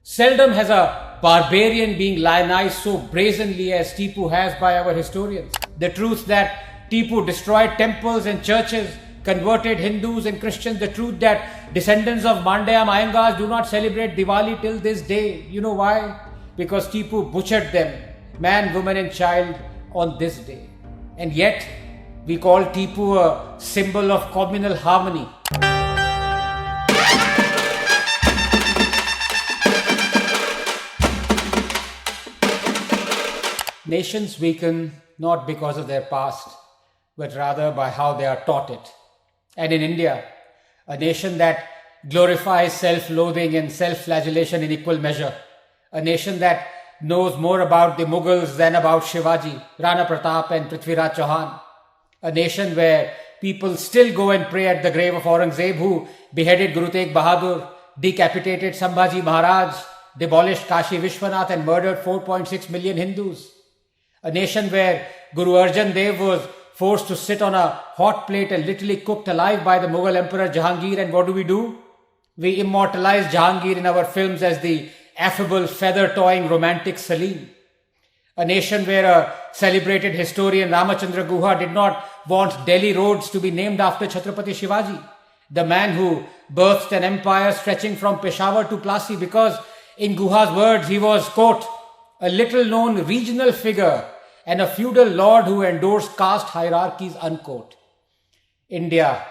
Seldom has a barbarian been lionized so brazenly as Tipu has by our historians. The truth that Tipu destroyed temples and churches, converted Hindus and Christians, the truth that descendants of Mandayam Iyengar do not celebrate Diwali till this day. You know why? Because Tipu butchered them, man, woman and child, on this day. And yet, we call Tipu a symbol of communal harmony. Nations weaken not because of their past, but rather by how they are taught it. And in India, a nation that glorifies self-loathing and self-flagellation in equal measure, a nation that knows more about the Mughals than about Shivaji, Rana Pratap and Prithviraj Chauhan, a nation where people still go and pray at the grave of Aurangzeb, who beheaded Guru Tegh Bahadur, decapitated Sambhaji Maharaj, demolished Kashi Vishwanath and murdered 4.6 million Hindus. A nation where Guru Arjan Dev was forced to sit on a hot plate and literally cooked alive by the Mughal Emperor Jahangir. And what do? We immortalize Jahangir in our films as the affable, feather-toying, romantic Salim. A nation where a celebrated historian Ramachandra Guha did not want Delhi roads to be named after Chhatrapati Shivaji, the man who birthed an empire stretching from Peshawar to Plassey, because in Guha's words, he was, quote, a little-known regional figure and a feudal lord who endorsed caste hierarchies, unquote. India,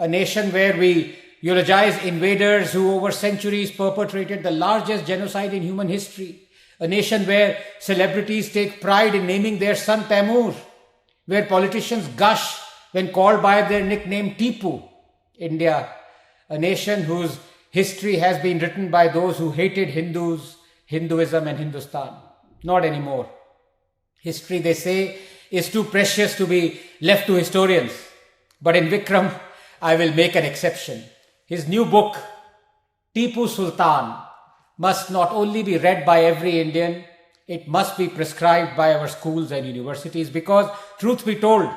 a nation where we eulogize invaders who over centuries perpetrated the largest genocide in human history. A nation where celebrities take pride in naming their son Taimur, where politicians gush when called by their nickname Tipu. India, a nation whose history has been written by those who hated Hindus, Hinduism and Hindustan. Not anymore. History, they say, is too precious to be left to historians. But in Vikram, I will make an exception. His new book, Tipu Sultan, must not only be read by every Indian, it must be prescribed by our schools and universities, because, truth be told,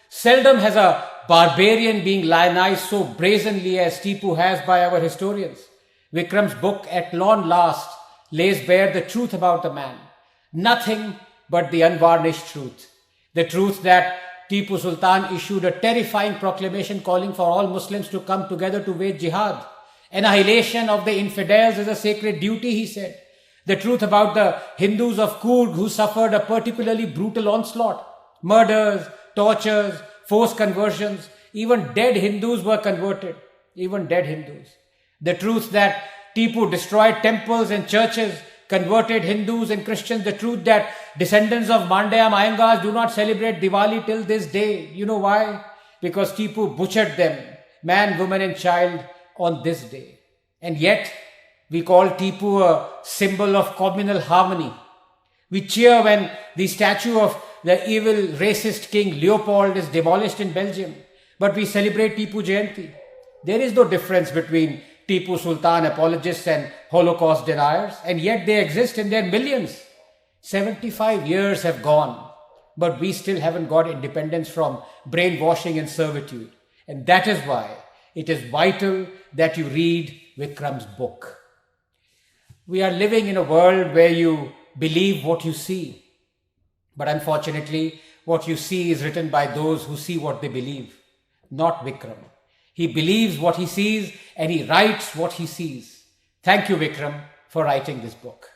seldom has a barbarian been lionized so brazenly as Tipu has by our historians. Vikram's book, at long last, lays bare the truth about the man. Nothing but the unvarnished truth. The truth that Tipu Sultan issued a terrifying proclamation calling for all Muslims to come together to wage jihad. Annihilation of the infidels is a sacred duty, he said. The truth about the Hindus of Coorg who suffered a particularly brutal onslaught. Murders, tortures, forced conversions. Even dead Hindus were converted. Even dead Hindus. The truth that Tipu destroyed temples and churches, converted Hindus and Christians, the truth that descendants of Mandayam Iyengar do not celebrate Diwali till this day. You know why? Because Tipu butchered them, man, woman and child, on this day. And yet, we call Tipu a symbol of communal harmony. We cheer when the statue of the evil racist King Leopold is demolished in Belgium, but we celebrate Tipu Jayanti. There is no difference between Tipu Sultan apologists and Holocaust deniers, and yet they exist in their millions. 75 years have gone, but we still haven't got independence from brainwashing and servitude. And that is why it is vital that you read Vikram's book. We are living in a world where you believe what you see. But unfortunately, what you see is written by those who see what they believe, not Vikram. He believes what he sees and he writes what he sees. Thank you, Vikram, for writing this book.